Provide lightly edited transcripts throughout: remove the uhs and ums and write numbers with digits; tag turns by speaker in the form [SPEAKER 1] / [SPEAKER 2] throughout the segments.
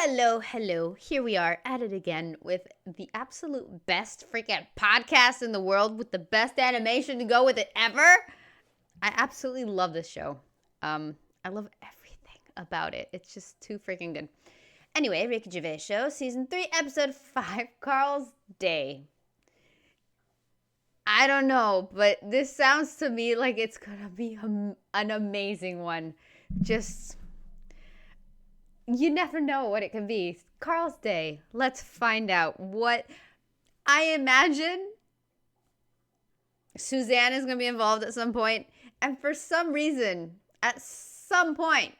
[SPEAKER 1] Hello. Here we are at it again with the absolute best freaking podcast in the world with the best animation to go with it ever. I absolutely love this show. I love everything about it. It's just too freaking good. Anyway, Ricky Gervais Show, Season 3, Episode 5, Karl's Day. I don't know, but this sounds to me like it's gonna be an amazing one. Just... you never know what it can be. Karl's Day. Let's find out what I imagine Suzanne is going to be involved at some point. And for some reason, at some point,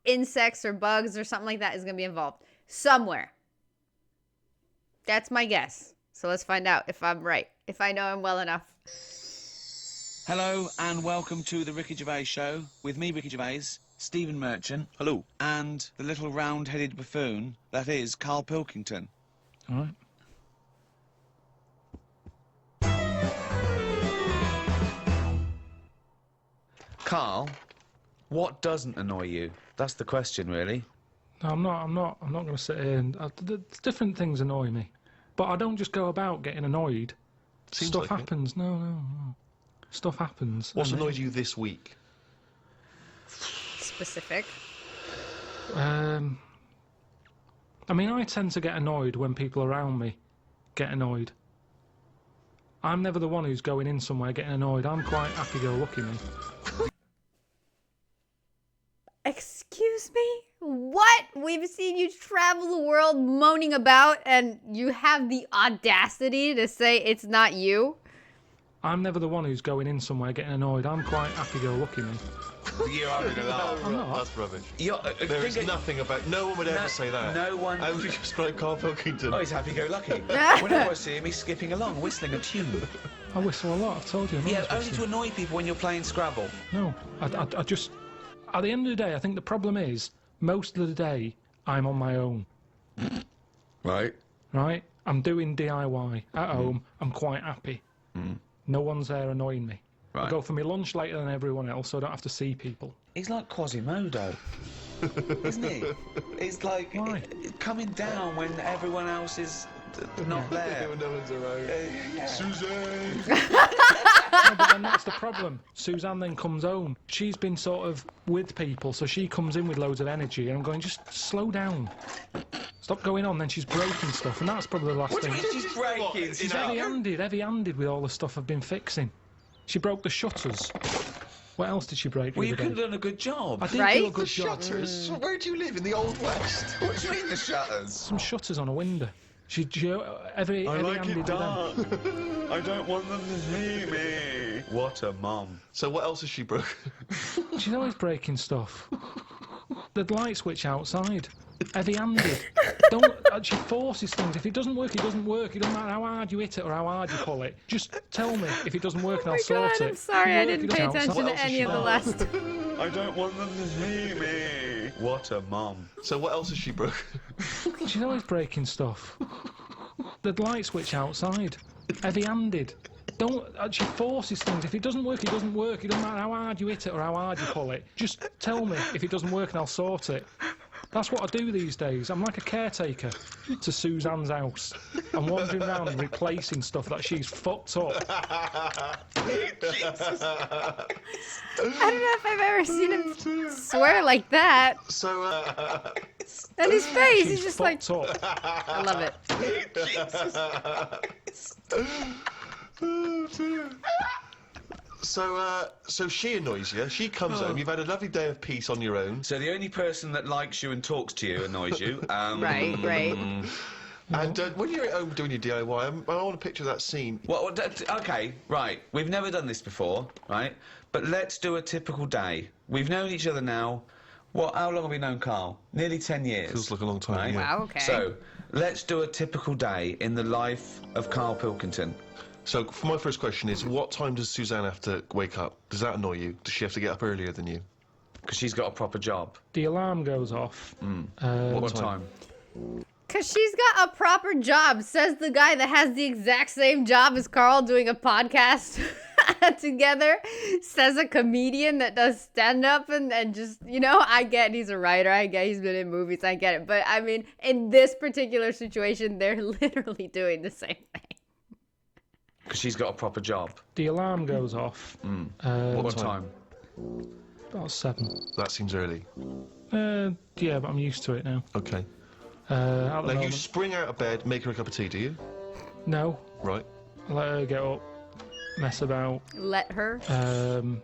[SPEAKER 1] insects or bugs or something like that is going to be involved. Somewhere. That's my guess. So let's find out if I'm right. If I know him well enough.
[SPEAKER 2] Hello and welcome to the Ricky Gervais Show with me, Ricky Gervais, Stephen Merchant. Hello. And the little round-headed buffoon that is Karl Pilkington.
[SPEAKER 3] All right.
[SPEAKER 2] Karl, what doesn't annoy you? That's the question, really.
[SPEAKER 3] No, I'm not going to sit here and... different things annoy me. But I don't just go about getting annoyed.
[SPEAKER 4] Seems
[SPEAKER 3] Stuff
[SPEAKER 4] like
[SPEAKER 3] happens. No. Stuff happens.
[SPEAKER 4] What's annoyed you this week?
[SPEAKER 1] Specific.
[SPEAKER 3] I mean, I tend to get annoyed when people around me get annoyed. I'm never the one who's going in somewhere getting annoyed. I'm quite happy-go-lucky, me.
[SPEAKER 1] Excuse me? What? We've seen you travel the world moaning about and you have the audacity to say it's not you?
[SPEAKER 3] I'm never the one who's going in somewhere getting annoyed. I'm quite happy-go-lucky, me.
[SPEAKER 4] You're having a laugh.
[SPEAKER 3] I'm not.
[SPEAKER 4] That's rubbish. There is nothing about... No one would ever say that.
[SPEAKER 2] No one...
[SPEAKER 4] How would you describe Karl Pilkington?
[SPEAKER 2] Oh, he's happy-go-lucky. Whenever I see him, he's skipping along, whistling a tune.
[SPEAKER 3] I whistle a lot, I've told you.
[SPEAKER 2] Yeah, only to annoy people when you're playing Scrabble.
[SPEAKER 3] No, I just... At the end of the day, I think the problem is, most of the day, I'm on my own.
[SPEAKER 4] Right.
[SPEAKER 3] Right? I'm doing DIY at home. I'm quite happy. No one's there annoying me.
[SPEAKER 4] Right.
[SPEAKER 3] I go for my lunch later than everyone else, so I don't have to see people.
[SPEAKER 2] He's like Quasimodo, isn't he? He's like coming down when everyone else is not there.
[SPEAKER 4] No one's around. Suzanne!
[SPEAKER 3] No, but then that's the problem. Suzanne then comes home. She's been sort of with people, so she comes in with loads of energy, and I'm going, just slow down. Stop going on. Then she's breaking stuff, and that's probably the last thing.
[SPEAKER 2] What do you mean she's breaking?
[SPEAKER 3] She's heavy-handed with all the stuff I've been fixing. She broke the shutters. What else did she break?
[SPEAKER 2] Well, you could have done a good job.
[SPEAKER 3] I did
[SPEAKER 1] Right?
[SPEAKER 3] do a good
[SPEAKER 4] The
[SPEAKER 3] job.
[SPEAKER 4] shutters? Where do you live? In the Old West? What do you mean, the shutters?
[SPEAKER 3] Some shutters on a window. She heavy-handed with them.
[SPEAKER 4] I don't want them to see me.
[SPEAKER 2] What a mum.
[SPEAKER 4] So what else has she broken?
[SPEAKER 3] She's always breaking stuff. The light switch outside. Heavy-handed. She forces things. If it doesn't work, it doesn't work. It doesn't matter how hard you hit it or how hard you pull it. Just tell me if it doesn't work and I'll sort it.
[SPEAKER 1] I'm sorry, I didn't pay attention
[SPEAKER 3] What
[SPEAKER 1] to
[SPEAKER 3] else has
[SPEAKER 1] any
[SPEAKER 3] she
[SPEAKER 1] of the
[SPEAKER 3] done?
[SPEAKER 1] last.
[SPEAKER 4] I don't want them to see me.
[SPEAKER 2] What a mum.
[SPEAKER 4] So what else has she broken?
[SPEAKER 3] She's always breaking stuff. The light switch outside. Heavy-handed. She forces things. If it doesn't work, it doesn't work. It doesn't matter how hard you hit it or how hard you pull it. Just tell me if it doesn't work and I'll sort it. That's what I do these days. I'm like a caretaker to Suzanne's house. I'm wandering around and replacing stuff that she's fucked up.
[SPEAKER 4] Jesus.
[SPEAKER 1] I don't know if I've ever seen him swear like that.
[SPEAKER 4] So,
[SPEAKER 1] And his face,
[SPEAKER 3] She's
[SPEAKER 1] he's just like,
[SPEAKER 3] fucked up.
[SPEAKER 1] I love it.
[SPEAKER 4] So she annoys you. She comes home. You've had a lovely day of peace on your own.
[SPEAKER 2] So the only person that likes you and talks to you annoys you.
[SPEAKER 1] Right.
[SPEAKER 4] And when you're at home doing your DIY, I want to picture that scene.
[SPEAKER 2] Well, okay, right. We've never done this before, right? But let's do a typical day. We've known each other now. How long have we known Karl? Nearly 10 years.
[SPEAKER 4] Feels like a long time.
[SPEAKER 2] Right?
[SPEAKER 4] Yeah.
[SPEAKER 1] Wow, okay.
[SPEAKER 2] So, let's do a typical day in the life of Karl Pilkington.
[SPEAKER 4] So, for my first question is, what time does Suzanne have to wake up? Does that annoy you? Does she have to get up earlier than you?
[SPEAKER 2] Because she's got a proper job.
[SPEAKER 3] The alarm goes off.
[SPEAKER 2] What time?
[SPEAKER 1] Because she's got a proper job, says the guy that has the exact same job as Karl doing a podcast. together, says a comedian that does stand-up and just, I get he's a writer, I get he's been in movies, I get it. But, I mean, in this particular situation, they're literally doing the same thing.
[SPEAKER 2] Because she's got a proper job.
[SPEAKER 3] The alarm goes off.
[SPEAKER 2] What time?
[SPEAKER 3] About 7.
[SPEAKER 4] That seems early.
[SPEAKER 3] Yeah, but I'm used to it now.
[SPEAKER 4] Okay.
[SPEAKER 3] At the
[SPEAKER 4] Now, you
[SPEAKER 3] moment,
[SPEAKER 4] spring out of bed, make her a cup of tea, do you?
[SPEAKER 3] no.
[SPEAKER 4] Right.
[SPEAKER 3] I let her get up, mess about.
[SPEAKER 1] Let her.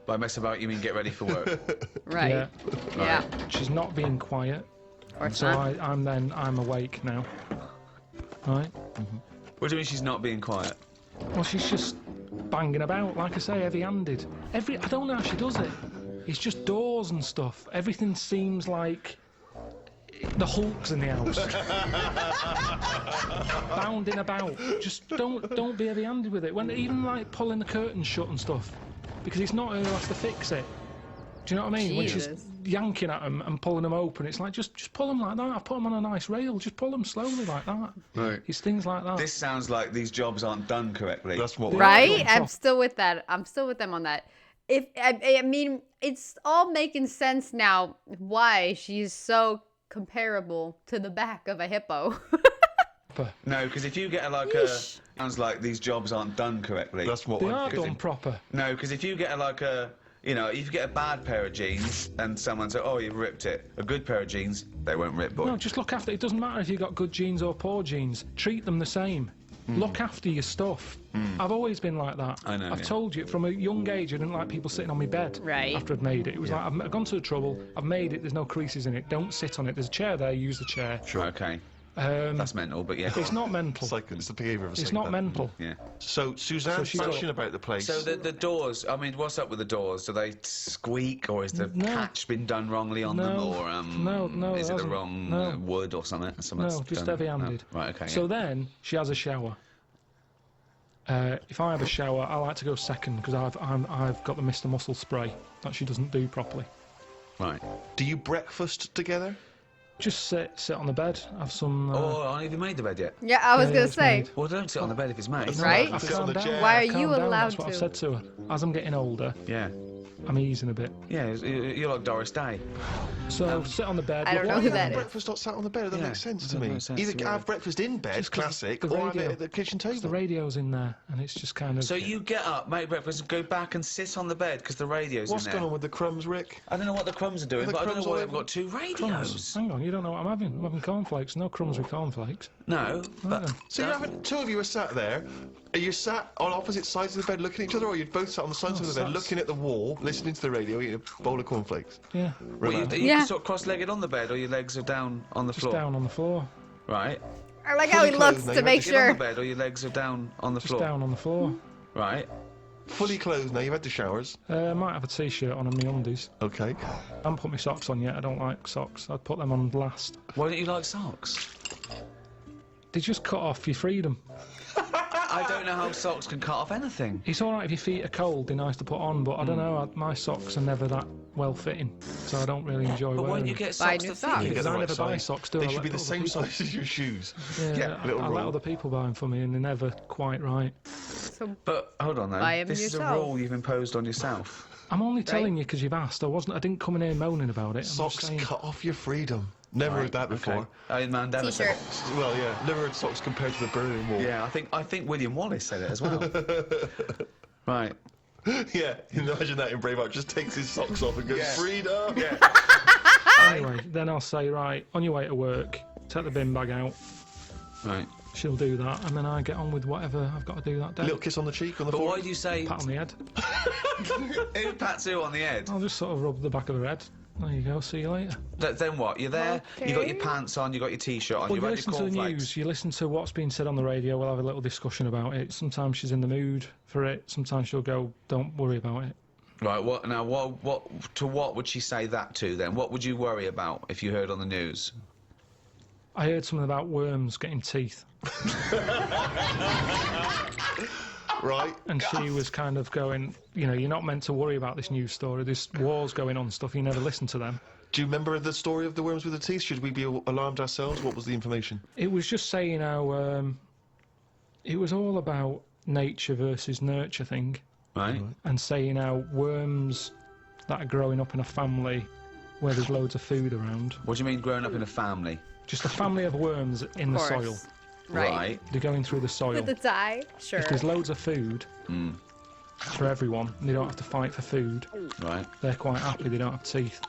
[SPEAKER 2] By mess about, you mean get ready for work?
[SPEAKER 1] Right.
[SPEAKER 3] Yeah.
[SPEAKER 1] Yeah.
[SPEAKER 3] She's not being quiet,
[SPEAKER 1] Of course
[SPEAKER 3] so
[SPEAKER 1] not.
[SPEAKER 3] I'm awake now. Right?
[SPEAKER 2] What do you mean she's not being quiet?
[SPEAKER 3] Well, she's just banging about, like I say, heavy-handed. I don't know how she does it. It's just doors and stuff. Everything seems like the Hulk's in the house. Bounding about. Just don't be heavy-handed with it. When even like pulling the curtains shut and stuff, because it's not her who has to fix it. Do you know what I mean? When
[SPEAKER 1] Jesus.
[SPEAKER 3] she's yanking at them and pulling them open, it's like just pull them like that. I've put them on a nice rail. Just pull them slowly like that.
[SPEAKER 2] Right.
[SPEAKER 3] It's things like that.
[SPEAKER 2] This sounds like these jobs aren't done correctly.
[SPEAKER 4] That's what
[SPEAKER 1] Right?
[SPEAKER 3] John
[SPEAKER 1] I'm
[SPEAKER 3] Top.
[SPEAKER 1] still with that. I'm still with them on that. I mean, it's all making sense now why she's so comparable to the back of a hippo.
[SPEAKER 2] No, because if you get like
[SPEAKER 1] Yeesh.
[SPEAKER 2] sounds like these jobs aren't done correctly.
[SPEAKER 4] That's what
[SPEAKER 3] They
[SPEAKER 4] I'm
[SPEAKER 3] are
[SPEAKER 2] Because
[SPEAKER 3] done
[SPEAKER 2] it-
[SPEAKER 3] proper.
[SPEAKER 2] No, because if you get like if you get a bad pair of jeans and someone says, "Oh, you've ripped it," a good pair of jeans, they won't rip, boy.
[SPEAKER 3] No, just look after it. It doesn't matter if you've got good genes or poor genes. Treat them the same. Look after your stuff. I've always been like that.
[SPEAKER 2] I know,
[SPEAKER 3] I've
[SPEAKER 2] yeah.
[SPEAKER 3] told you from a young age I didn't like people sitting on my bed
[SPEAKER 1] Right.
[SPEAKER 3] after I'd made it. It was like I've gone to the trouble, I've made it, there's no creases in it. Don't sit on it. There's a chair there, use the chair.
[SPEAKER 2] Sure. Okay, that's mental, but yeah.
[SPEAKER 3] It's not mental.
[SPEAKER 4] It's the behaviour of a
[SPEAKER 3] It's not
[SPEAKER 4] psychopath.
[SPEAKER 3] mental.
[SPEAKER 2] Yeah.
[SPEAKER 4] So Suzanne's
[SPEAKER 3] she's
[SPEAKER 4] passionate
[SPEAKER 3] got-
[SPEAKER 4] about the place.
[SPEAKER 2] So the doors. I mean, what's up with the doors? Do they squeak, or is the
[SPEAKER 3] No.
[SPEAKER 2] catch been done wrongly on them,
[SPEAKER 3] No.
[SPEAKER 2] or
[SPEAKER 3] No,
[SPEAKER 2] is it the
[SPEAKER 3] hasn't.
[SPEAKER 2] wrong
[SPEAKER 3] No.
[SPEAKER 2] wood or something?
[SPEAKER 3] No, just heavy-handed.
[SPEAKER 2] No. Right. Okay.
[SPEAKER 3] So then she has a shower. If I have a shower, I like to go second because I've got the Mr. Muscle spray that she doesn't do properly.
[SPEAKER 2] right.
[SPEAKER 4] Do you breakfast together?
[SPEAKER 3] Just sit on the bed, have some.
[SPEAKER 2] Oh, I haven't even made the bed yet.
[SPEAKER 1] Yeah, I was
[SPEAKER 3] Yeah,
[SPEAKER 1] gonna
[SPEAKER 3] it's
[SPEAKER 1] say.
[SPEAKER 3] made.
[SPEAKER 2] Well, don't sit on the bed if it's made.
[SPEAKER 1] Right?
[SPEAKER 3] I've
[SPEAKER 4] Sit on
[SPEAKER 3] calmed
[SPEAKER 4] the
[SPEAKER 3] down.
[SPEAKER 4] chair.
[SPEAKER 1] Why are
[SPEAKER 3] I've
[SPEAKER 1] you
[SPEAKER 3] calmed down,
[SPEAKER 1] allowed
[SPEAKER 3] That's what I've
[SPEAKER 1] to?
[SPEAKER 3] said to her. As I'm getting older,
[SPEAKER 2] Yeah.
[SPEAKER 3] I'm easing a bit.
[SPEAKER 2] Yeah. You're like Doris Day.
[SPEAKER 3] So sit on the bed.
[SPEAKER 1] I don't know
[SPEAKER 4] Why
[SPEAKER 1] who
[SPEAKER 4] have
[SPEAKER 1] that is.
[SPEAKER 4] breakfast not sat on the bed? That
[SPEAKER 2] Yeah,
[SPEAKER 4] makes sense to
[SPEAKER 2] that
[SPEAKER 4] me.
[SPEAKER 2] makes sense,
[SPEAKER 4] Either
[SPEAKER 2] yeah.
[SPEAKER 4] have breakfast in bed,
[SPEAKER 3] Just 'cause
[SPEAKER 4] classic,
[SPEAKER 3] the
[SPEAKER 4] or have it
[SPEAKER 3] radio-
[SPEAKER 4] at the kitchen
[SPEAKER 3] The
[SPEAKER 4] table.
[SPEAKER 3] radio's in there, and it's just kind of.
[SPEAKER 2] So you get up, make breakfast, and go back and sit on the bed because the radio's
[SPEAKER 4] What's
[SPEAKER 2] in there.
[SPEAKER 4] going on with the crumbs, Rick?
[SPEAKER 2] I don't know what the crumbs are doing,
[SPEAKER 4] The
[SPEAKER 2] but I don't
[SPEAKER 4] crumbs
[SPEAKER 2] know why
[SPEAKER 4] all
[SPEAKER 2] they've got two
[SPEAKER 3] Crumbs.
[SPEAKER 2] radios.
[SPEAKER 3] Hang on, you don't know what I'm having. I'm having cornflakes. No crumbs with cornflakes.
[SPEAKER 2] No, but
[SPEAKER 3] then.
[SPEAKER 4] So you're having, two of you are sat there. Are you sat on opposite sides of the bed looking at each other, or are you both sat on the sides of the bed
[SPEAKER 3] sat-
[SPEAKER 4] looking at the wall, listening to the radio, eating a bowl of cornflakes?
[SPEAKER 3] Yeah,
[SPEAKER 2] well, you
[SPEAKER 1] Yeah.
[SPEAKER 2] sort of cross-legged on the bed, or your legs are down on the
[SPEAKER 3] just
[SPEAKER 2] floor.
[SPEAKER 3] down on the floor.
[SPEAKER 2] Right.
[SPEAKER 1] I like how he
[SPEAKER 4] Fully
[SPEAKER 1] looks
[SPEAKER 4] clothed now,
[SPEAKER 1] to
[SPEAKER 4] you
[SPEAKER 1] make
[SPEAKER 2] Get on
[SPEAKER 1] sure.
[SPEAKER 2] the bed, or your legs are down on the
[SPEAKER 3] Just
[SPEAKER 2] floor.
[SPEAKER 3] down on the floor.
[SPEAKER 2] Right.
[SPEAKER 4] Fully clothed now, you've had the showers.
[SPEAKER 3] I might have a t-shirt on and my undies.
[SPEAKER 4] Okay.
[SPEAKER 3] I haven't put my socks on yet. I don't like socks. I'd put them on last.
[SPEAKER 2] Why don't you like socks?
[SPEAKER 3] They just cut off your freedom.
[SPEAKER 2] I don't know how socks can cut off anything.
[SPEAKER 3] It's all right if your feet are cold. They're nice to put on, but I don't know. My socks are never that well fitting, so I don't really enjoy
[SPEAKER 2] But why
[SPEAKER 3] wearing
[SPEAKER 2] don't you
[SPEAKER 3] them.
[SPEAKER 2] get
[SPEAKER 1] Buy
[SPEAKER 2] socks
[SPEAKER 1] new
[SPEAKER 2] that
[SPEAKER 1] socks.
[SPEAKER 2] fit you?
[SPEAKER 3] Because
[SPEAKER 4] the
[SPEAKER 3] I
[SPEAKER 4] right
[SPEAKER 3] never buy
[SPEAKER 4] size.
[SPEAKER 3] socks, do I?
[SPEAKER 4] They
[SPEAKER 3] I
[SPEAKER 4] should
[SPEAKER 3] let
[SPEAKER 4] be the
[SPEAKER 3] other
[SPEAKER 4] same
[SPEAKER 3] people-
[SPEAKER 4] size as your shoes.
[SPEAKER 3] Yeah,
[SPEAKER 4] little
[SPEAKER 3] I let
[SPEAKER 4] roll.
[SPEAKER 3] other people buy them for me, and they're never quite right.
[SPEAKER 1] So
[SPEAKER 2] But hold on,
[SPEAKER 1] Buy
[SPEAKER 2] though.
[SPEAKER 1] 'em
[SPEAKER 2] This is a
[SPEAKER 1] yourself.
[SPEAKER 2] rule you've imposed on yourself.
[SPEAKER 3] I'm only telling you because you've asked. I didn't come in here moaning about it. I'm just
[SPEAKER 4] Socks
[SPEAKER 3] saying-
[SPEAKER 4] cut off your freedom. Never heard that before.
[SPEAKER 2] Okay. Iron Man Devon said
[SPEAKER 1] t-shirt.
[SPEAKER 2] it.
[SPEAKER 4] Well, yeah, never heard socks compared to the Berlin Wall.
[SPEAKER 2] Yeah, I think William Wallace said it as well. Right.
[SPEAKER 4] Yeah, imagine that in Braveheart. Just takes his socks off and goes,
[SPEAKER 2] Yeah.
[SPEAKER 4] freedom!
[SPEAKER 2] Yeah.
[SPEAKER 3] Anyway, then I'll say, right, on your way to work, take the bin bag out.
[SPEAKER 2] Right.
[SPEAKER 3] She'll do that, and then I get on with whatever I've got to do that day.
[SPEAKER 4] Little kiss on the cheek, on the
[SPEAKER 2] But why
[SPEAKER 4] forehead.
[SPEAKER 2] do you say
[SPEAKER 3] Pat on the head.
[SPEAKER 2] who pats who on the head?
[SPEAKER 3] I'll just sort of rub the back of her head. There you go. See you later.
[SPEAKER 2] Then what? You're there. You got your
[SPEAKER 1] Okay.
[SPEAKER 2] pants on. You got your t-shirt on.
[SPEAKER 3] Well,
[SPEAKER 2] You've
[SPEAKER 3] you
[SPEAKER 2] had
[SPEAKER 3] listen
[SPEAKER 2] your
[SPEAKER 3] to the
[SPEAKER 2] cornflakes.
[SPEAKER 3] news, you listen to what's being said on the radio, we'll have a little discussion about it. Sometimes she's in the mood for it, sometimes she'll go, don't worry about it.
[SPEAKER 2] Right. What now? What would she say that to then? What would you worry about if you heard on the news?
[SPEAKER 3] I heard something about worms getting teeth,
[SPEAKER 4] Right?
[SPEAKER 3] and she was kind of going, you know, you're not meant to worry about this news story, this war's going on stuff, you never listen to them.
[SPEAKER 4] Do you remember the story of the worms with the teeth? Should we be alarmed ourselves? What was the information?
[SPEAKER 3] It was just saying how, it was all about nature versus nurture thing.
[SPEAKER 2] Right.
[SPEAKER 3] and saying how worms that are growing up in a family where there's loads of food around,
[SPEAKER 2] What do you mean growing up in a family?
[SPEAKER 3] just a family of worms in the
[SPEAKER 1] Of
[SPEAKER 3] soil.
[SPEAKER 1] course. Right.
[SPEAKER 3] They're going through the soil.
[SPEAKER 1] With the tie? Sure.
[SPEAKER 3] If there's loads of food for everyone, and they don't have to fight for food,
[SPEAKER 2] Right.
[SPEAKER 3] they're quite happy they don't have teeth.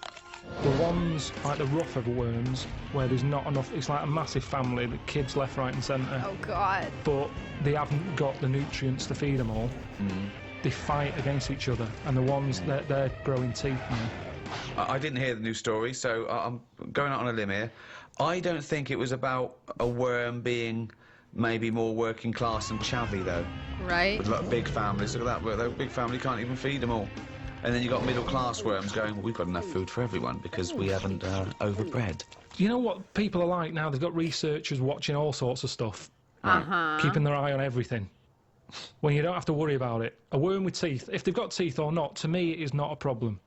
[SPEAKER 3] The ones, like the rougher worms, where there's not enough, it's like a massive family, the kids left, right and centre,
[SPEAKER 1] Oh, God.
[SPEAKER 3] but they haven't got the nutrients to feed them all. They fight against each other, and the ones, they're growing teeth now.
[SPEAKER 2] I didn't hear the new story, so I'm going out on a limb here. I don't think it was about a worm being maybe more working class and chavvy, though.
[SPEAKER 1] Right.
[SPEAKER 2] With like big families, look at that, that big family can't even feed them all. And then you got middle class worms going, well, we've got enough food for everyone because we haven't overbred.
[SPEAKER 3] You know what people are like now? They've got researchers watching all sorts of stuff,
[SPEAKER 1] Uh-huh.
[SPEAKER 3] keeping their eye on everything. When you don't have to worry about it. A worm with teeth, if they've got teeth or not, to me it is not a problem.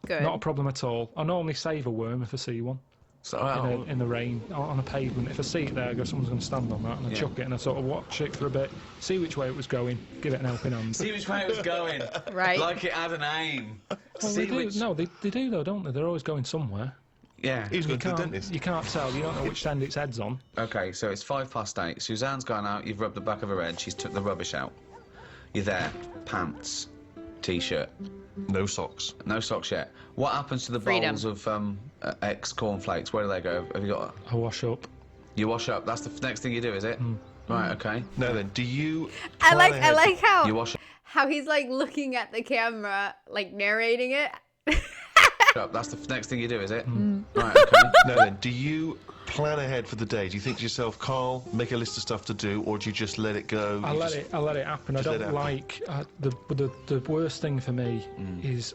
[SPEAKER 1] Good.
[SPEAKER 3] Not a problem at all. I normally save a worm if I see one.
[SPEAKER 2] So,
[SPEAKER 3] In the rain, on a pavement. If I see it there, I go, someone's going to stand on that, and I chuck it, and I sort of watch it for a bit, see which way it was going, give it an helping hand.
[SPEAKER 2] see which way it was going.
[SPEAKER 1] Right.
[SPEAKER 2] Like it had an aim.
[SPEAKER 3] Well,
[SPEAKER 2] See
[SPEAKER 3] they do.
[SPEAKER 2] which...
[SPEAKER 3] No, they do though, don't they? They're always going somewhere.
[SPEAKER 2] Yeah.
[SPEAKER 4] He was going to the
[SPEAKER 3] Can't,
[SPEAKER 4] dentist.
[SPEAKER 3] you can't tell. You don't know which end its head's on.
[SPEAKER 2] Okay, so it's 8:05. Suzanne's gone out, you've rubbed the back of her head, she's took the rubbish out. You're there. Pants. T-shirt.
[SPEAKER 4] No socks.
[SPEAKER 2] No socks yet. What happens to the
[SPEAKER 1] Freedom.
[SPEAKER 2] bowls of ex-cornflakes? Where do they go? Have you got...
[SPEAKER 3] I wash up.
[SPEAKER 2] You wash up, that's the next thing you do, is it? Right, okay.
[SPEAKER 4] Now then, do you...
[SPEAKER 1] I
[SPEAKER 4] plan
[SPEAKER 1] like
[SPEAKER 4] ahead?
[SPEAKER 1] how
[SPEAKER 2] You wash
[SPEAKER 1] how he's like looking at the camera, like narrating it.
[SPEAKER 2] up, that's the next thing you do, is it? Right, okay.
[SPEAKER 4] Now then, do you plan ahead for the day? Do you think to yourself, Carl, make a list of stuff to do, or do you just let it go?
[SPEAKER 3] I let it happen. I
[SPEAKER 4] just let
[SPEAKER 3] don't
[SPEAKER 4] it happen.
[SPEAKER 3] like the worst thing for me is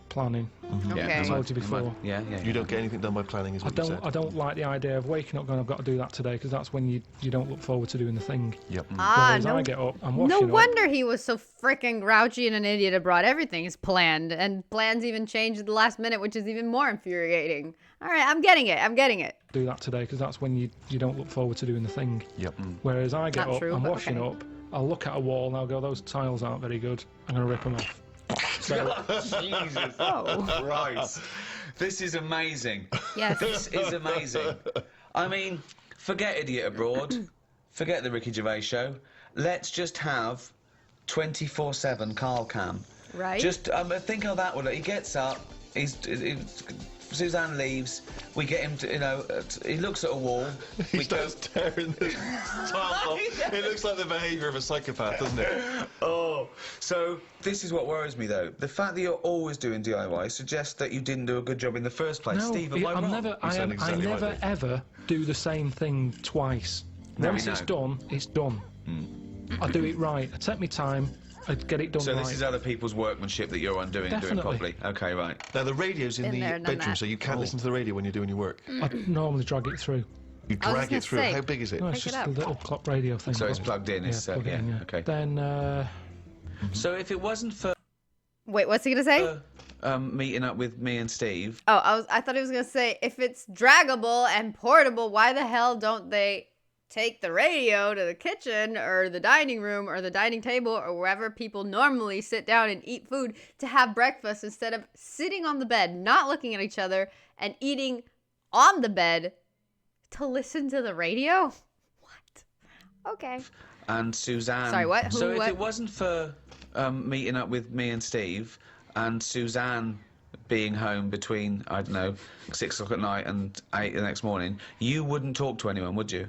[SPEAKER 3] planning.
[SPEAKER 1] Okay.
[SPEAKER 3] I told you before.
[SPEAKER 2] Yeah.
[SPEAKER 4] You don't get anything done by planning, is
[SPEAKER 3] I
[SPEAKER 4] what you said.
[SPEAKER 3] don't like the idea of waking up going, I've got to do that today, because that's when you don't look forward to doing the thing.
[SPEAKER 4] Yep.
[SPEAKER 3] Whereas I get up, I'm washing
[SPEAKER 1] No
[SPEAKER 3] up.
[SPEAKER 1] wonder he was so freaking grouchy and an idiot abroad. Everything is planned, and plans even change at the last minute, which is even more infuriating. All right, I'm getting it.
[SPEAKER 3] Do that today, because that's when you don't look forward to doing the thing.
[SPEAKER 4] Yep.
[SPEAKER 3] Whereas I get
[SPEAKER 1] Not
[SPEAKER 3] up,
[SPEAKER 1] true,
[SPEAKER 3] I'm
[SPEAKER 1] but
[SPEAKER 3] washing
[SPEAKER 1] okay.
[SPEAKER 3] up, I'll look at a wall and I'll go, those tiles aren't very good. I'm going to rip them off. So,
[SPEAKER 2] Jesus
[SPEAKER 1] Oh,
[SPEAKER 2] Christ. This is amazing.
[SPEAKER 1] yes.
[SPEAKER 2] This is amazing. I mean, forget Idiot Abroad. Forget the Ricky Gervais show. Let's just have 24/7 Karl Cam.
[SPEAKER 1] Right.
[SPEAKER 2] Just think how that would. He gets up. Suzanne leaves. We get him to, he looks at a wall.
[SPEAKER 4] He
[SPEAKER 2] We go,
[SPEAKER 4] starts tearing the tiles off. It looks like the behaviour of a psychopath, doesn't it?
[SPEAKER 2] oh. So this is what worries me, though. The fact that you're always doing DIY suggests that you didn't do a good job in the first place.
[SPEAKER 3] no,
[SPEAKER 2] Steve, am I wrong?
[SPEAKER 4] sound
[SPEAKER 3] I
[SPEAKER 4] exactly
[SPEAKER 3] never
[SPEAKER 4] like me.
[SPEAKER 3] ever do the same thing twice.
[SPEAKER 2] No,
[SPEAKER 3] Once
[SPEAKER 2] no.
[SPEAKER 3] it's done, it's done. I do it right. I take my time. I get it done
[SPEAKER 2] So
[SPEAKER 3] right.
[SPEAKER 2] this is other people's workmanship that you're undoing, doing
[SPEAKER 3] Definitely.
[SPEAKER 2] properly. Okay, right.
[SPEAKER 4] Now, the radio's in
[SPEAKER 1] Been
[SPEAKER 4] the
[SPEAKER 1] there, done
[SPEAKER 4] bedroom,
[SPEAKER 1] that.
[SPEAKER 4] so you can't listen to the radio when you're doing your work.
[SPEAKER 3] I normally drag it through.
[SPEAKER 4] You
[SPEAKER 1] I was
[SPEAKER 4] drag
[SPEAKER 1] gonna
[SPEAKER 4] it through.
[SPEAKER 1] say-
[SPEAKER 4] How big is it?
[SPEAKER 3] No, it's
[SPEAKER 1] Pick it
[SPEAKER 3] just a
[SPEAKER 1] up.
[SPEAKER 3] little clock radio thing.
[SPEAKER 2] So it's plugged in, it's,
[SPEAKER 3] plug it in,
[SPEAKER 2] yeah, okay.
[SPEAKER 3] Then,
[SPEAKER 2] So if it wasn't for
[SPEAKER 1] Wait, what's he gonna say?
[SPEAKER 2] meeting up with me and Steve,
[SPEAKER 1] Oh, I thought he was gonna say, if it's draggable and portable, why the hell don't they take the radio to the kitchen or the dining room or the dining table or wherever people normally sit down and eat food to have breakfast instead of sitting on the bed, not looking at each other, and eating on the bed to listen to the radio? What? Okay.
[SPEAKER 2] and Suzanne...
[SPEAKER 1] Sorry, what? Who,
[SPEAKER 2] So if
[SPEAKER 1] what?
[SPEAKER 2] it wasn't for meeting up with me and Steve and Suzanne being home between, I don't know, 6 o'clock at night and 8 the next morning, you wouldn't talk to anyone, would you?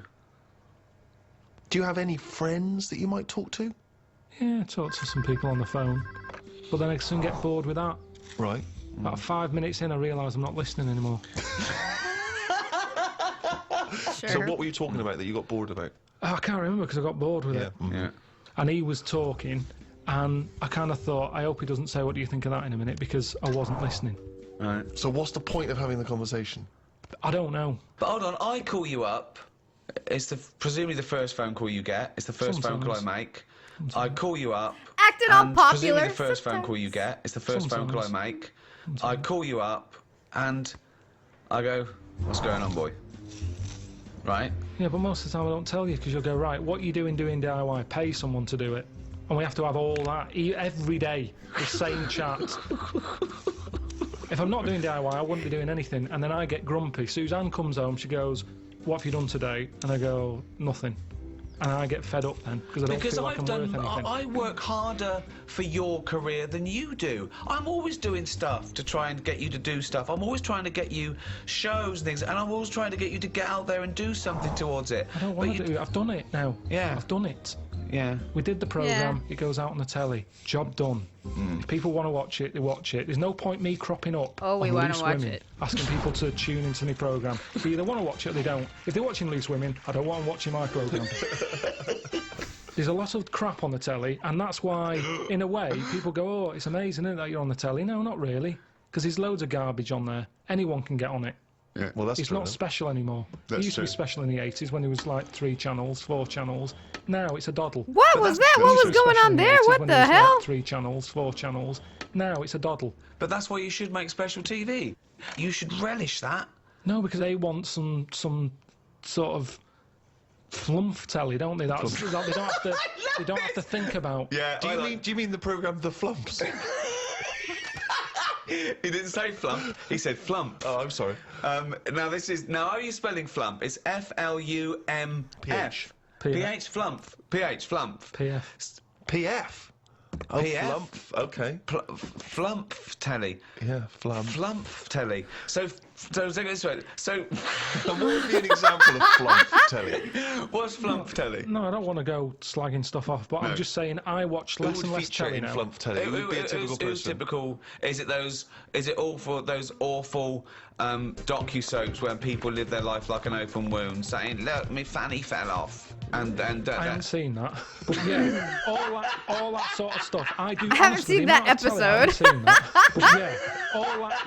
[SPEAKER 4] Do you have any friends that you might talk to?
[SPEAKER 3] yeah, I talk to some people on the phone. But then I soon get bored with that.
[SPEAKER 4] Right.
[SPEAKER 3] About 5 minutes in, I realise I'm not listening anymore.
[SPEAKER 1] Sure.
[SPEAKER 4] So what were you talking about that you got bored about?
[SPEAKER 3] I can't remember because I got bored with
[SPEAKER 4] Yeah.
[SPEAKER 3] it.
[SPEAKER 2] Yeah.
[SPEAKER 3] And he was talking, and I kind of thought, I hope he doesn't say, what do you think of that in a minute, because I wasn't listening.
[SPEAKER 2] Right.
[SPEAKER 4] So what's the point of having the conversation?
[SPEAKER 3] I don't know.
[SPEAKER 2] But hold on, I call you up. It's presumably the first phone call you get. It's the first phone call I
[SPEAKER 3] Sometimes.
[SPEAKER 2] make. I call you up.
[SPEAKER 1] Acting all
[SPEAKER 2] and
[SPEAKER 1] popular.
[SPEAKER 2] Presumably the first phone call you get. It's the first phone call I
[SPEAKER 3] Sometimes.
[SPEAKER 2] make. I call you up and I go, what's going on, boy? Right?
[SPEAKER 3] Yeah, but most of the time I don't tell you, because you'll go, right, what are you doing DIY? Pay someone to do it. and we have to have all that every day, the same chat. If I'm not doing DIY, I wouldn't be doing anything, and then I get grumpy. Suzanne comes home, she goes, "What have you done today?" And I go, "Nothing." And I get fed up then, because I don't feel like I'm worth anything.
[SPEAKER 2] I work harder for your career than you do. I'm always doing stuff to try and get you to do stuff. I'm always trying to get you shows and things, and I'm always trying to get you to get out there and do something towards it.
[SPEAKER 3] I don't want to do it. I've done it now.
[SPEAKER 2] Yeah.
[SPEAKER 3] I've done it.
[SPEAKER 2] Yeah.
[SPEAKER 3] We did the programme, it goes out on the telly. Job done. If people want to watch it, they watch it. There's no point me cropping up
[SPEAKER 1] Oh, we
[SPEAKER 3] on
[SPEAKER 1] wanna
[SPEAKER 3] Loose
[SPEAKER 1] watch
[SPEAKER 3] Women,
[SPEAKER 1] it.
[SPEAKER 3] asking people to tune into my programme. They either want to watch it or they don't. If they're watching Loose Women, I don't want them watching my programme. There's a lot of crap on the telly, and that's why, in a way, people go, "Oh, it's amazing, isn't it, that you're on the telly?" No, not really, because there's loads of garbage on there. Anyone can get on it.
[SPEAKER 4] Yeah, well, that's
[SPEAKER 3] It's
[SPEAKER 4] true.
[SPEAKER 3] not special anymore.
[SPEAKER 4] That's
[SPEAKER 3] It used to be
[SPEAKER 4] true.
[SPEAKER 3] special in the 80s when there was like 3 channels, 4 channels. Now it's a doddle.
[SPEAKER 1] What was that?
[SPEAKER 3] It
[SPEAKER 1] What
[SPEAKER 3] used to
[SPEAKER 1] was
[SPEAKER 3] be
[SPEAKER 1] going
[SPEAKER 3] special
[SPEAKER 1] on
[SPEAKER 3] in the
[SPEAKER 1] there?
[SPEAKER 3] 80s
[SPEAKER 1] What
[SPEAKER 3] when
[SPEAKER 1] the
[SPEAKER 3] there was,
[SPEAKER 1] hell?
[SPEAKER 3] Like 3 channels, 4 channels. Now it's a doddle.
[SPEAKER 2] But that's why you should make special TV. You should relish that.
[SPEAKER 3] No, because they want some sort of flump telly, don't they? That's, they don't have to. They don't have to think about.
[SPEAKER 2] Yeah.
[SPEAKER 4] Do you mean the programme The Flumps?
[SPEAKER 2] He didn't say flump. He said flump.
[SPEAKER 4] Oh, I'm sorry.
[SPEAKER 2] Now how are you spelling flump? It's FLUMF.
[SPEAKER 4] PH.
[SPEAKER 2] PH flump. PH flump.
[SPEAKER 3] PF.
[SPEAKER 4] PF. Oh,
[SPEAKER 2] PF?
[SPEAKER 4] Flump. Okay.
[SPEAKER 2] Flump telly.
[SPEAKER 4] Yeah, Flump.
[SPEAKER 2] Flump telly. So take it this way. So
[SPEAKER 4] And what would be an example of Flump telly?
[SPEAKER 2] what's flump telly?
[SPEAKER 3] No, I don't want to go slagging stuff off, but I'm just saying I watch
[SPEAKER 4] Who
[SPEAKER 3] less
[SPEAKER 4] would
[SPEAKER 3] and less
[SPEAKER 4] feature
[SPEAKER 3] telly
[SPEAKER 4] in
[SPEAKER 3] now.
[SPEAKER 4] Flump telly? Who would be a typical
[SPEAKER 2] Who's
[SPEAKER 4] person?
[SPEAKER 2] typical? Is it all for those awful docu-soaps where people live their life like an open wound, saying, "Look, me fanny fell off," and
[SPEAKER 3] I haven't seen that, but yeah, all that sort of stuff. I do.
[SPEAKER 1] I haven't
[SPEAKER 3] honestly,
[SPEAKER 1] seen
[SPEAKER 3] the amount
[SPEAKER 1] that
[SPEAKER 3] of telly, I haven't
[SPEAKER 1] episode.
[SPEAKER 3] seen that, but yeah,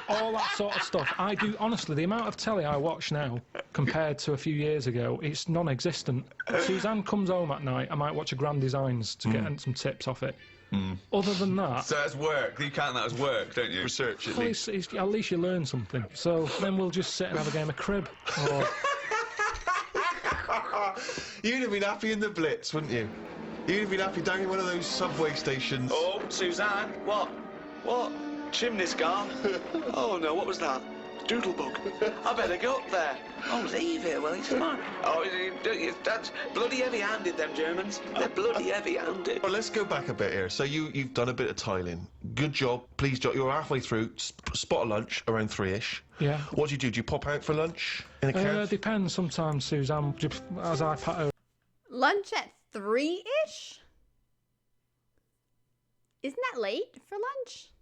[SPEAKER 3] all that sort of stuff. I do honestly. The amount of telly I watch now compared to a few years ago, it's non-existent. Suzanne comes home at night. I might watch a Grand Designs to get some tips off it. Other than that,
[SPEAKER 2] So that's work. You count that as work, don't you?
[SPEAKER 4] Research, at
[SPEAKER 3] well,
[SPEAKER 4] least.
[SPEAKER 3] at least you learn something. So then we'll just sit and have a game of crib. Or,
[SPEAKER 4] You'd have been happy in the Blitz, wouldn't you? You'd have been happy down in one of those subway stations.
[SPEAKER 2] Oh, Suzanne, what? What? Chimney scar? Oh no, what was that? Doodlebug. I better go up there. Oh, leave it. Well, it's fine. Oh, that's bloody heavy-handed, them Germans. They're bloody heavy-handed.
[SPEAKER 4] Well, let's go back a bit here. So you've done a bit of tiling. Good job. Please, job. You're halfway through. Spot a lunch around 3ish.
[SPEAKER 3] yeah.
[SPEAKER 4] What do you do? Do you pop out for lunch in a cab?
[SPEAKER 3] Depends. Sometimes Suzanne, as I pat her.
[SPEAKER 1] Lunch at 3-ish? Isn't that late for lunch?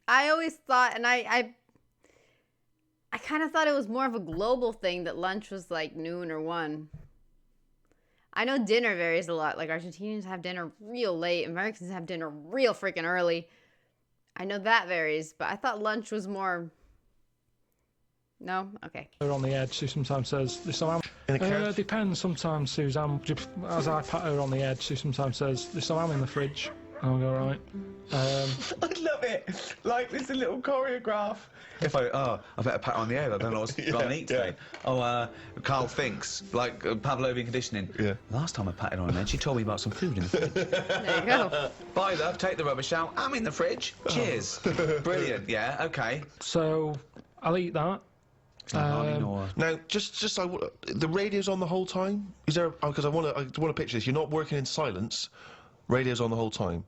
[SPEAKER 1] I always thought, and I kind of thought it was more of a global thing that lunch was like noon or 1. I know dinner varies a lot. Like Argentinians have dinner real late. Americans have dinner real freaking early. I know that varies, but I thought lunch was more... No? Okay.
[SPEAKER 3] Her on the edge, she sometimes says, "Listen, I'm."
[SPEAKER 4] In a cab?
[SPEAKER 3] Depends. Sometimes Suzanne, as I pat her on the edge, she sometimes says, "Listen, I'm in the fridge." I'll go, right.
[SPEAKER 2] I love it. Like, it's a little choreograph. If I better pat her on the head. I don't know what's going to eat today. Oh, Karl thinks, like Pavlovian conditioning.
[SPEAKER 4] Yeah.
[SPEAKER 2] Last time I patted her on the head, she told me about some food in the fridge.
[SPEAKER 1] There you go.
[SPEAKER 2] Bye, love. Take the rubbish out. I'm in the fridge. Cheers. Brilliant. Yeah. Okay.
[SPEAKER 3] So I'll eat that.
[SPEAKER 4] Now, just the radio's on the whole time. Is there? Because I want to picture this. You're not working in silence. Radio's on the whole time.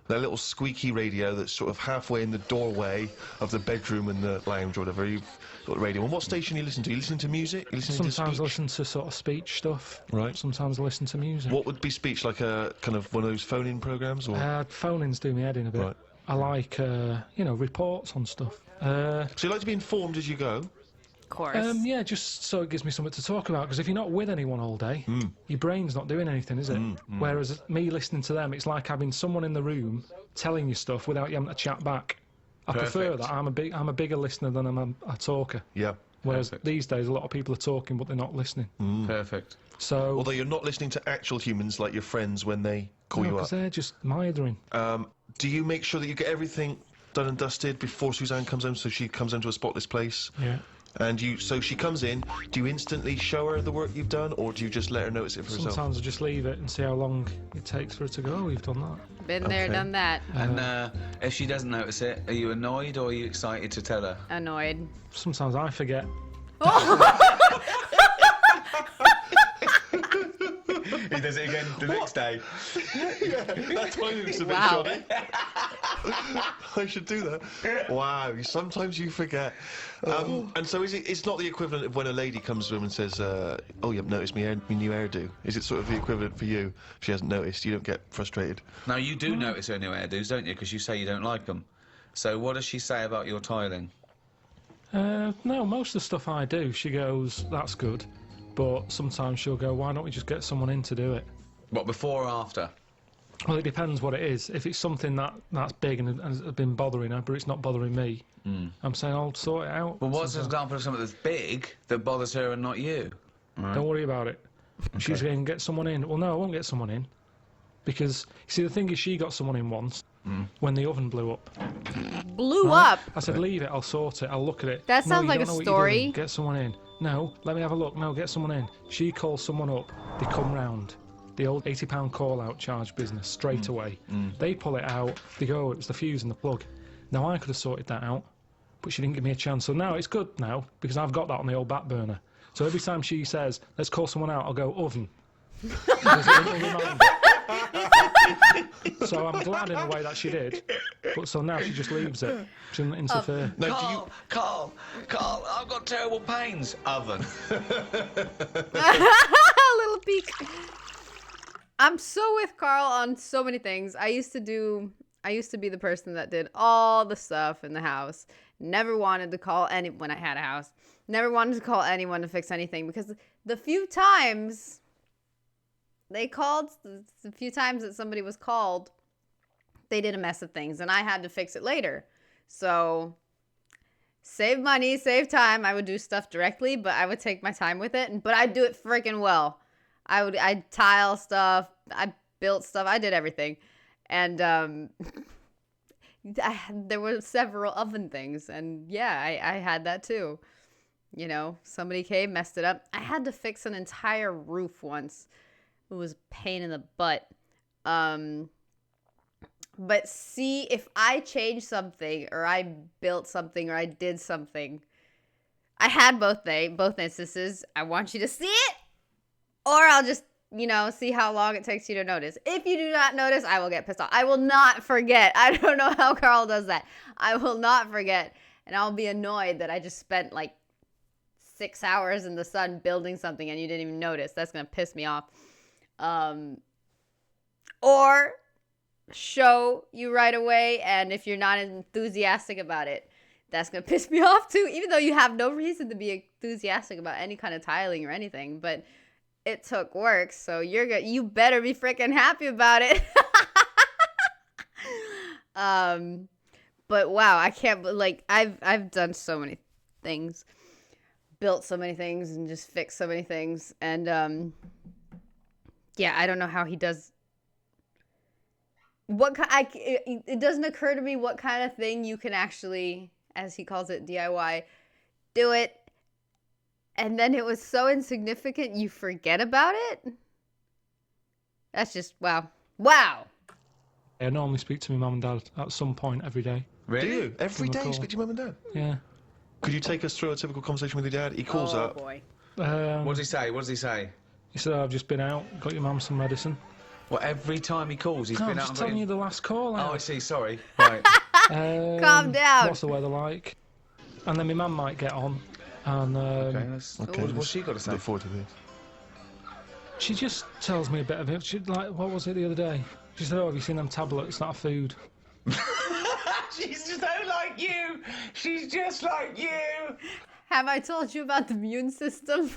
[SPEAKER 4] That little squeaky radio that's sort of halfway in the doorway of the bedroom and the lounge or whatever. You've got the radio. And what station you listen to? You listen to music? You listen
[SPEAKER 3] Sometimes I
[SPEAKER 4] to speech?
[SPEAKER 3] listen to sort of speech stuff.
[SPEAKER 4] Right.
[SPEAKER 3] Sometimes I listen to music.
[SPEAKER 4] What would be speech? Like a kind of one of those phone-in programs, or?
[SPEAKER 3] Phone-ins do me head in a bit.
[SPEAKER 4] Right.
[SPEAKER 3] I like, reports on stuff.
[SPEAKER 4] So you like to be informed as you go?
[SPEAKER 1] Of course.
[SPEAKER 3] Yeah, just so it gives me something to talk about, because if you're not with anyone all day, your brain's not doing anything, is it? Whereas me listening to them, it's like having someone in the room telling you stuff without you having to chat back. I prefer that. I'm a bigger listener than I'm a talker.
[SPEAKER 4] Yeah.
[SPEAKER 3] Whereas
[SPEAKER 2] Perfect.
[SPEAKER 3] these days, a lot of people are talking, but they're not listening.
[SPEAKER 2] Perfect.
[SPEAKER 3] So,
[SPEAKER 4] Although you're not listening to actual humans like your friends when they call you
[SPEAKER 3] because
[SPEAKER 4] up.
[SPEAKER 3] they're just mithering.
[SPEAKER 4] Do you make sure that you get everything done and dusted before Suzanne comes home, so she comes home to a spotless place?
[SPEAKER 3] Yeah.
[SPEAKER 4] And so she comes in, do you instantly show her the work you've done, or do you just let her notice it for herself?
[SPEAKER 3] Sometimes I just leave it and see how long it takes for her to go, oh, you've done that.
[SPEAKER 1] Been there, done that.
[SPEAKER 2] And if she doesn't notice it, are you annoyed or are you excited to tell her?
[SPEAKER 1] Annoyed.
[SPEAKER 3] Sometimes I forget.
[SPEAKER 2] He does it again the next day.
[SPEAKER 4] Yeah, that's why it's a bit
[SPEAKER 1] Wow.
[SPEAKER 4] shoddy. I should do that. Wow, sometimes you forget. And so it's not the equivalent of when a lady comes to him and says, oh, you haven't noticed my new hairdo. Is it sort of the equivalent for you? If she hasn't noticed, you don't get frustrated?
[SPEAKER 2] Now, you do notice her new hairdos, don't you? Because you say you don't like them. So what does she say about your tiling?
[SPEAKER 3] No, most of the stuff I do, she goes, that's good. But sometimes she'll go, why don't we just get someone in to do it?
[SPEAKER 2] What, before or after?
[SPEAKER 3] Well, it depends what it is. If it's something that's big and has been bothering her, but it's not bothering me, I'm saying I'll sort it out.
[SPEAKER 2] Well, what's an example of something that's big that bothers her and not you? Right.
[SPEAKER 3] Don't worry about it. Okay. She's going to get someone in. Well, no, I won't get someone in. Because, you see, the thing is, she got someone in once when the oven blew up.
[SPEAKER 1] Blew up?
[SPEAKER 3] I said, leave it, I'll sort it, I'll look at it.
[SPEAKER 1] That
[SPEAKER 3] No,
[SPEAKER 1] sounds
[SPEAKER 3] you
[SPEAKER 1] like
[SPEAKER 3] don't
[SPEAKER 1] a
[SPEAKER 3] know what you're
[SPEAKER 1] story.
[SPEAKER 3] doing. Get someone in. No, let me have a look. No, get someone in. She calls someone up. They come round. The old £80 call-out charge business, straight away. They pull it out. They go, oh, it was the fuse and the plug. Now, I could have sorted that out, but she didn't give me a chance. So now it's good now, because I've got that on the old back burner. So every time she says, let's call someone out, I'll go, oven. Because it'll remind me. So I'm glad in a way that she did, but so now she just leaves it. She doesn't interfere.
[SPEAKER 4] No,
[SPEAKER 2] Karl, I've got terrible pains. Oven.
[SPEAKER 1] Little peek. I'm so with Karl on so many things. I used to be the person that did all the stuff in the house. Never wanted to call when I had a house. Never wanted to call anyone to fix anything, because the few times they called, the few times that somebody was called, they did a mess of things and I had to fix it later. So save money, save time. I would do stuff directly, but I would take my time with it. But I'd do it freaking well. I'd tile stuff. I built stuff. I did everything. And there were several oven things. And yeah, I had that too. You know, somebody came, messed it up. I had to fix an entire roof once. It was a pain in the butt. But see, if I changed something, or I built something, or I did something, I had both instances. I want you to see it, or I'll just, see how long it takes you to notice. If you do not notice, I will get pissed off. I will not forget. I don't know how Karl does that. I will not forget, and I'll be annoyed that I just spent like 6 hours in the sun building something and you didn't even notice. That's gonna piss me off. Or show you right away, and if you're not enthusiastic about it, that's gonna piss me off too, even though you have no reason to be enthusiastic about any kind of tiling or anything. But it took work, so you better be freaking happy about it. But wow, I can't, I've done so many things, built so many things, and just fixed so many things, and yeah, I don't know how he does. It doesn't occur to me what kind of thing you can actually, as he calls it, DIY, do it, and then it was so insignificant you forget about it. That's just wow.
[SPEAKER 3] I normally speak to my mum and dad at some point every day.
[SPEAKER 2] Really?
[SPEAKER 4] Do you? Every day you speak to your mum and dad?
[SPEAKER 3] Yeah.
[SPEAKER 4] Could you take us through a typical conversation with your dad? He calls up.
[SPEAKER 1] Oh boy.
[SPEAKER 2] What does he say?
[SPEAKER 3] He said, I've just been out, got your mum some medicine.
[SPEAKER 2] Well, every time he calls, he's
[SPEAKER 3] No,
[SPEAKER 2] been
[SPEAKER 3] I'm
[SPEAKER 2] out.
[SPEAKER 3] just telling you the last call out.
[SPEAKER 2] Oh, I see. Sorry. Right.
[SPEAKER 1] Calm down.
[SPEAKER 3] What's the weather like? And then my mum might get on, and
[SPEAKER 2] What's she got to say?
[SPEAKER 4] Look forward to this.
[SPEAKER 3] she just tells me a bit of it. What was it the other day? She said, oh, have you seen them tablets? That are food.
[SPEAKER 2] She's just so like you. She's just like you.
[SPEAKER 1] Have I told you about the immune system?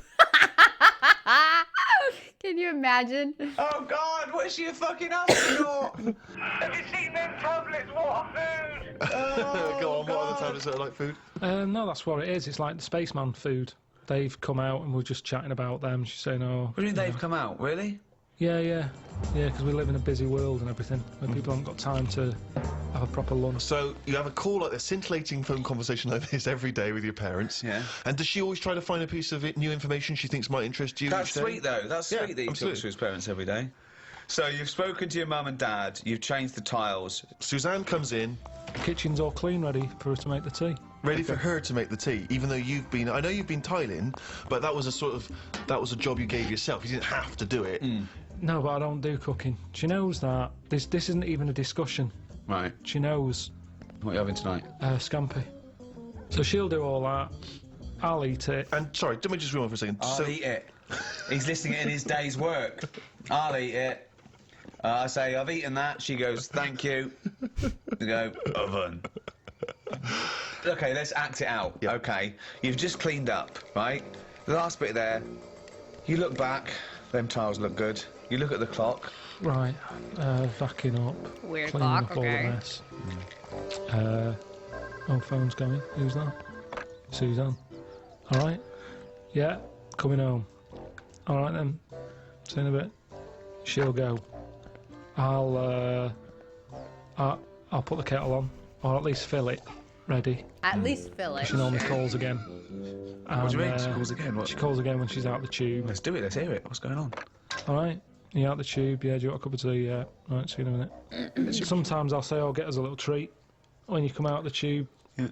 [SPEAKER 1] Can you imagine?
[SPEAKER 2] Oh God, what is she a fucking astronaut? Have you seen them tablets? What are food? Oh,
[SPEAKER 4] Go on, what are the tablets that are like food?
[SPEAKER 3] No, that's what it is. It's like the spaceman food. They've come out and we're just chatting about them. She's saying, oh...
[SPEAKER 2] What do you mean they've come out? Really?
[SPEAKER 3] Yeah, because we live in a busy world and everything, where people haven't got time to have a proper lunch.
[SPEAKER 4] So you have a call like this, scintillating phone conversation like this every day with your parents.
[SPEAKER 2] Yeah.
[SPEAKER 4] And does she always try to find a piece of new information she thinks might interest you?
[SPEAKER 2] That's
[SPEAKER 4] each day?
[SPEAKER 2] sweet, though. That's
[SPEAKER 4] Yeah,
[SPEAKER 2] sweet that he talks
[SPEAKER 4] absolutely.
[SPEAKER 2] to his parents every day. So you've spoken to your mum and dad, you've changed the tiles.
[SPEAKER 4] Suzanne comes in,
[SPEAKER 3] The kitchen's all clean, ready for her to make the tea.
[SPEAKER 4] ready for her to make the tea, even though you've been... I know you've been tiling, but that was a job you gave yourself. You didn't have to do it.
[SPEAKER 3] No, but I don't do cooking. She knows that. This isn't even a discussion.
[SPEAKER 2] Right.
[SPEAKER 3] She knows.
[SPEAKER 2] What are you having tonight?
[SPEAKER 3] Scampi. So she'll do all that. I'll eat it.
[SPEAKER 4] And, sorry, let me just rewind for a second.
[SPEAKER 2] I'll eat it. He's listing it in his day's work. I'll eat it. I say, I've eaten that. She goes, thank you. I go, oven. OK, let's act it out.
[SPEAKER 4] Yeah.
[SPEAKER 2] OK, you've just cleaned up, right? The last bit there, you look back, them tiles look good. You look at the clock.
[SPEAKER 3] Right. Backing up.
[SPEAKER 1] Weird
[SPEAKER 3] Cleaning
[SPEAKER 1] clock,
[SPEAKER 3] up all
[SPEAKER 1] okay.
[SPEAKER 3] the mess. Oh, phone's going. Who's that? Suzanne. All right. Yeah, coming home. All right then. See you in a bit. She'll go. I'll put the kettle on, or at least fill it, ready.
[SPEAKER 1] At least fill it.
[SPEAKER 3] She normally calls again.
[SPEAKER 2] What do you mean?
[SPEAKER 3] And,
[SPEAKER 2] She calls again? What?
[SPEAKER 3] She calls again when she's out the tube.
[SPEAKER 2] Let's do it. Let's hear it. What's going on?
[SPEAKER 3] All right. You out the tube? Yeah. Do you want a cup of tea? Yeah. All right. See you in a minute. Sometimes I'll say, "I'll get us a little treat when you come out the tube."
[SPEAKER 2] Yeah.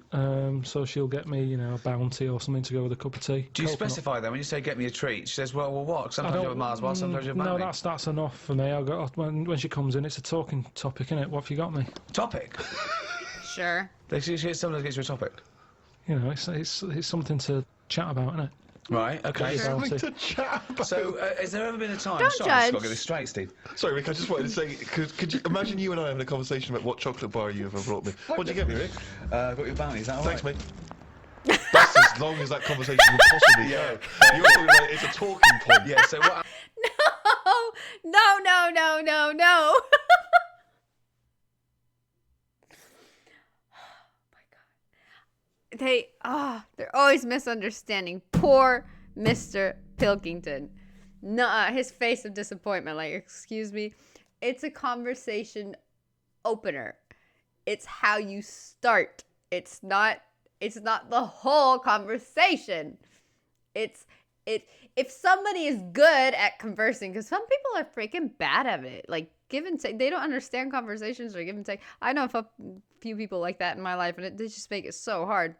[SPEAKER 3] So she'll get me, you know, a bounty or something to go with a cup of tea.
[SPEAKER 2] Do you
[SPEAKER 3] Coconut.
[SPEAKER 2] specify that when you say get me a treat? She says, well, what? Sometimes you have a Mars bar, sometimes you have a
[SPEAKER 3] No,
[SPEAKER 2] bounty.
[SPEAKER 3] that's enough for me. When she comes in, it's a talking topic, innit? What have you got me?
[SPEAKER 2] Topic?
[SPEAKER 1] Sure.
[SPEAKER 2] Sometimes gets you a topic.
[SPEAKER 3] You know, it's something to chat about, innit?
[SPEAKER 2] Right, okay.
[SPEAKER 1] Sure.
[SPEAKER 3] Bounty.
[SPEAKER 4] To chat about.
[SPEAKER 2] So, has there ever been a time...
[SPEAKER 1] Don't
[SPEAKER 2] Sorry, I've just got
[SPEAKER 1] judge.
[SPEAKER 2] to get this straight, Steve.
[SPEAKER 4] Sorry, Rick, I just wanted to say, could you imagine you and I having a conversation about what chocolate bar you ever brought me? What'd you get me, Rick?
[SPEAKER 2] Got your bounty, is that all right?
[SPEAKER 4] Thanks, mate. That's as long as that conversation will possibly go. You're talking about it's a talking point.
[SPEAKER 2] Yeah, so what...
[SPEAKER 1] No. They're always misunderstanding. Poor Mr. Pilkington. Nuh-uh, his face of disappointment. Like, excuse me. It's a conversation opener. It's how you start. It's not the whole conversation. If somebody is good at conversing, because some people are freaking bad at it, like give and take, they don't understand conversations or give and take. I know a few people like that in my life, and they just make it so hard.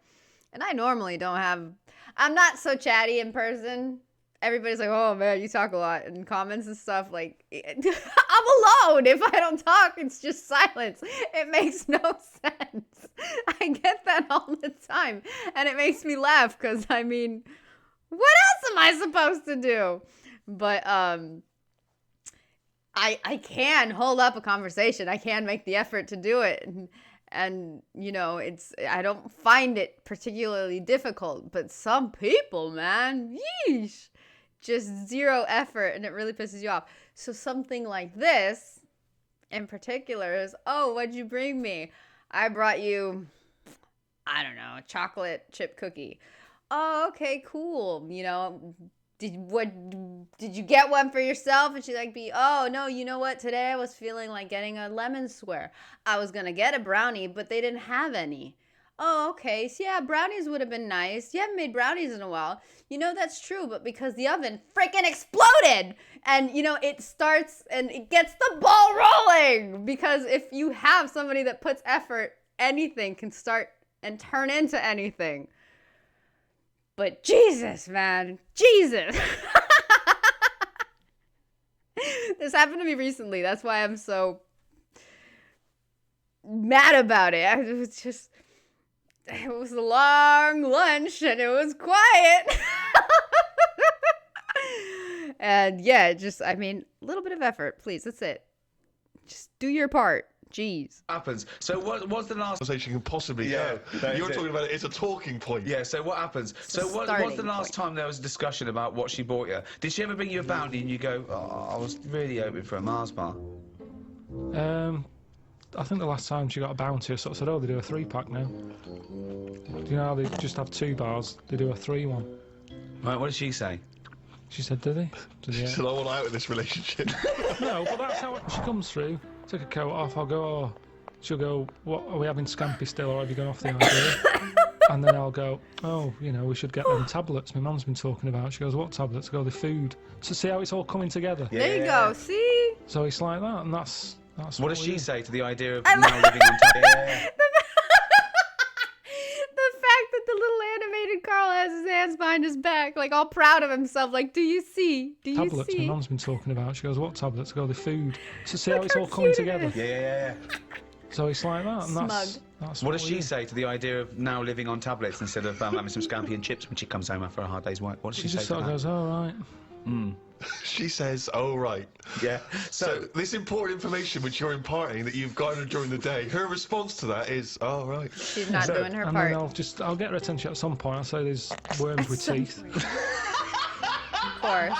[SPEAKER 1] And I normally I'm not so chatty in person. Everybody's like, oh man, you talk a lot in comments and stuff. Like, I'm alone. If I don't talk, it's just silence. It makes no sense. I get that all the time. And it makes me laugh because, I mean, what else am I supposed to do? But I can hold up a conversation. I can make the effort to do it. And you know, I don't find it particularly difficult. But some people, man, yeesh. Just zero effort, and it really pisses you off. So something like this, in particular, is, oh, what'd you bring me? I brought you, I don't know, a chocolate chip cookie. Oh, okay, cool. You know, did you get one for yourself? And she's like, oh, no, you know what? Today I was feeling like getting a lemon square. I was going to get a brownie, but they didn't have any. Oh, okay. So yeah, brownies would have been nice. You haven't made brownies in a while. You know, that's true, but because the oven freaking exploded. And, you know, it starts and it gets the ball rolling. Because if you have somebody that puts effort, anything can start and turn into anything. But Jesus, man. Jesus. This happened to me recently. That's why I'm so mad about it. It was a long lunch and it was quiet. And yeah, I mean, a little bit of effort, please. That's it. Just do your part. Jeez.
[SPEAKER 2] Happens. So what's the last...
[SPEAKER 4] Conversation can possibly go. You're talking about it's a talking point.
[SPEAKER 2] Yeah, so what happens? So what's the last time there was a discussion about what she bought you? Did she ever bring you a bounty and you go, oh, I was really hoping for a Mars bar?
[SPEAKER 3] I think the last time she got a bounty, I sort of said, oh, they do a 3-pack now. Do you know how they just have 2 bars? They do a 3 one.
[SPEAKER 2] Right, what did she say?
[SPEAKER 3] She said, did he?
[SPEAKER 4] She said, I want out of this relationship.
[SPEAKER 3] No, but that's how she comes through. Took her coat off, I'll go, oh. She'll go, what, are we having scampi still, or have you gone off the idea? And then I'll go, oh, you know, we should get them tablets my mum's been talking about. She goes, what tablets? I go, the food. So see how it's all coming together?
[SPEAKER 1] Yeah. There you go, see?
[SPEAKER 3] So it's like that, and that's
[SPEAKER 5] what does she say to the idea of now living on tablets?
[SPEAKER 1] The fact that the little animated Karl has his hands behind his back, like all proud of himself, like, do you see? Do you
[SPEAKER 3] tablets
[SPEAKER 1] see?
[SPEAKER 3] my mum's been talking about. She goes, what tablets? I go, the food. So see how it's all coming together?
[SPEAKER 5] Yeah.
[SPEAKER 3] So it's like that, and
[SPEAKER 1] Smug.
[SPEAKER 3] that's
[SPEAKER 5] what does she say to the idea of now living on tablets instead of having some scampi and chips when she comes home after a hard day's work? What does she say
[SPEAKER 3] just
[SPEAKER 5] to
[SPEAKER 3] sort of
[SPEAKER 5] that?
[SPEAKER 3] goes, oh, right.
[SPEAKER 4] She says, oh, right.
[SPEAKER 5] Yeah.
[SPEAKER 4] So this important information which you're imparting that you've garnered during the day, her response to that is, oh, right.
[SPEAKER 1] She's not doing her
[SPEAKER 3] and
[SPEAKER 1] part.
[SPEAKER 3] then I'll get her attention at some point. I'll say there's worms with teeth.
[SPEAKER 1] Of course.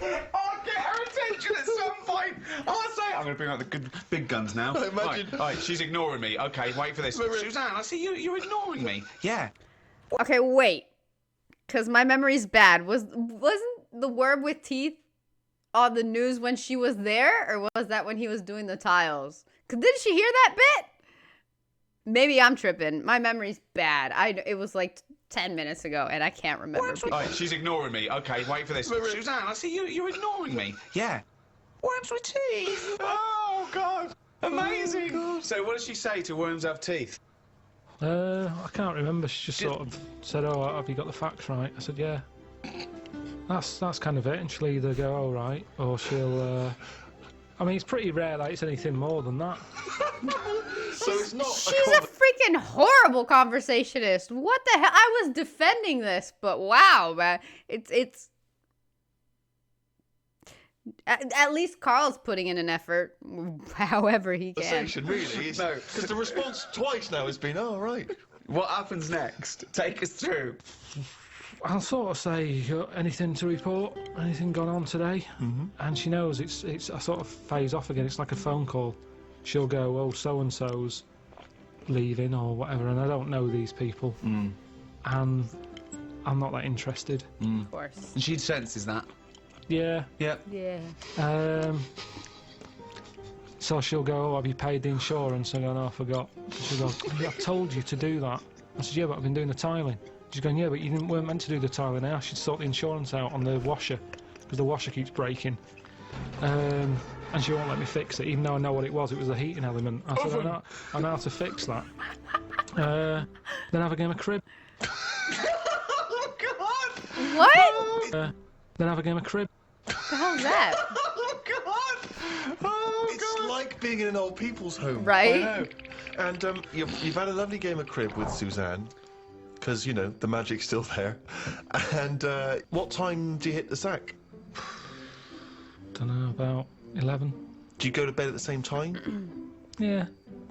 [SPEAKER 5] I'll get her attention at some point. I'll say, I'm going to bring out the good big guns now.
[SPEAKER 4] Imagine.
[SPEAKER 5] Right, she's ignoring me. Okay, wait for this. Suzanne, I see you're ignoring me. Yeah.
[SPEAKER 1] Okay, wait. Because my memory's bad. Wasn't the worm with teeth on the news when she was there? Or was that when he was doing the tiles? Because didn't she hear that bit? Maybe I'm tripping. My memory's bad. It was like 10 minutes ago, and I can't remember.
[SPEAKER 5] Right, she's ignoring me. Okay, wait for this. Suzanne, I see you're ignoring me. Yeah. Worms with teeth. Oh, God. Amazing. Oh, God. So what does she say to worms have teeth?
[SPEAKER 3] I can't remember. She just sort of said, oh, have you got the facts right? I said, yeah. That's kind of it. And she'll either go, oh, right, or she'll... I mean, it's pretty rare that it's anything more than that.
[SPEAKER 4] So it's not.
[SPEAKER 1] She's a freaking horrible conversationist. What the hell? I was defending this, but wow, man. It's... At least Karl's putting in an effort, however he can.
[SPEAKER 4] Conversation, really, is no, because the response twice now has been, oh, right.
[SPEAKER 5] What happens next? Take us through.
[SPEAKER 3] I'll sort of say, anything to report? Anything gone on today? And she knows it's. I sort of phase off again. It's like a phone call. She'll go, oh, so-and-so's leaving or whatever, and I don't know these people. And I'm not that interested.
[SPEAKER 1] Of course.
[SPEAKER 5] And she senses that.
[SPEAKER 3] Yeah.
[SPEAKER 5] Yeah.
[SPEAKER 3] So she'll go, oh, have you paid the insurance? I go, no, I forgot. She'll go, yeah, I've told you to do that. I said, yeah, but I've been doing the tiling. She's going, yeah, but you weren't meant to do the tiling. I asked you to sort the insurance out on the washer, because the washer keeps breaking. And she won't let me fix it, even though I know what it was. It was a heating element. I said, I know how to fix that. Then have a game of crib.
[SPEAKER 5] Oh, God!
[SPEAKER 1] What?
[SPEAKER 3] Then have a game of crib.
[SPEAKER 1] What the hell's that?
[SPEAKER 5] Oh, God! Oh,
[SPEAKER 4] It's like being in an old people's home.
[SPEAKER 1] Right?
[SPEAKER 5] I know.
[SPEAKER 4] And you've had a lovely game of crib with Suzanne, because, you know, the magic's still there. And what time do you hit the sack?
[SPEAKER 3] Don't know, about 11.
[SPEAKER 4] Do you go to bed at the same time?
[SPEAKER 3] Yeah.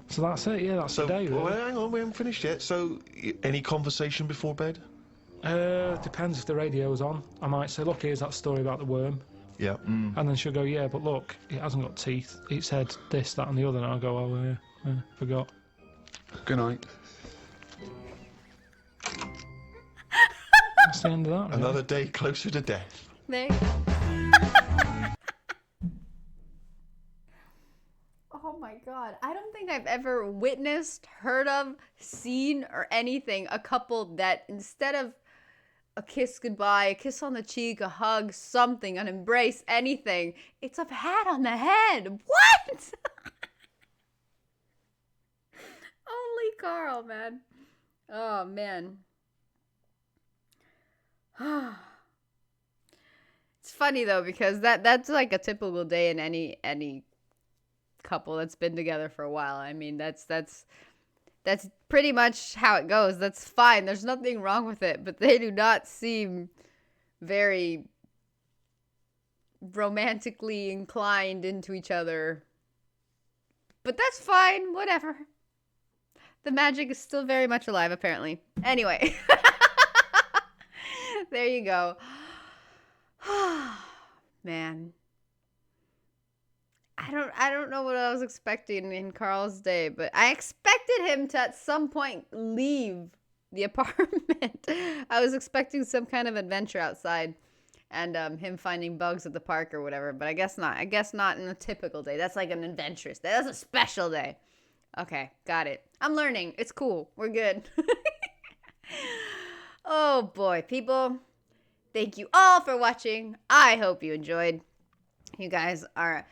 [SPEAKER 3] So that's it, yeah, that's
[SPEAKER 4] So,
[SPEAKER 3] the day, really.
[SPEAKER 4] well, hang on, we haven't finished yet. So, any conversation before bed?
[SPEAKER 3] Depends if the radio's on. I might say, look, here's that story about the worm.
[SPEAKER 4] Yeah.
[SPEAKER 3] And then she'll go, yeah, but look, it hasn't got teeth. It said this, that, and the other. And I'll go, oh, yeah, forgot.
[SPEAKER 5] Good night.
[SPEAKER 3] That's the end of that, really.
[SPEAKER 4] Another day closer to death.
[SPEAKER 1] There you go. Oh my God. I don't think I've ever witnessed, heard of, seen, or anything a couple that instead of a kiss goodbye, a kiss on the cheek, a hug, something, an embrace, anything, it's a hat on the head. What? Only Karl, man. Oh, man. It's funny though, because that's like a typical day in any couple that's been together for a while. I mean, that's pretty much how it goes. That's fine. There's nothing wrong with it, but they do not seem very romantically inclined into each other. But that's fine. Whatever. The magic is still very much alive, apparently. Anyway. There you go. Man. I don't know what I was expecting in Karl's day, but I expected him to at some point leave the apartment. I was expecting some kind of adventure outside. and him finding bugs at the park or whatever. But I guess not. I guess not in a typical day. That's like an adventurous day. That's a special day. Okay, got it. I'm learning. It's cool. We're good. Oh boy, people. Thank you all for watching. I hope you enjoyed. You guys are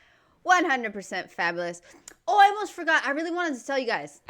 [SPEAKER 1] 100% fabulous. Oh, I almost forgot. I really wanted to tell you guys.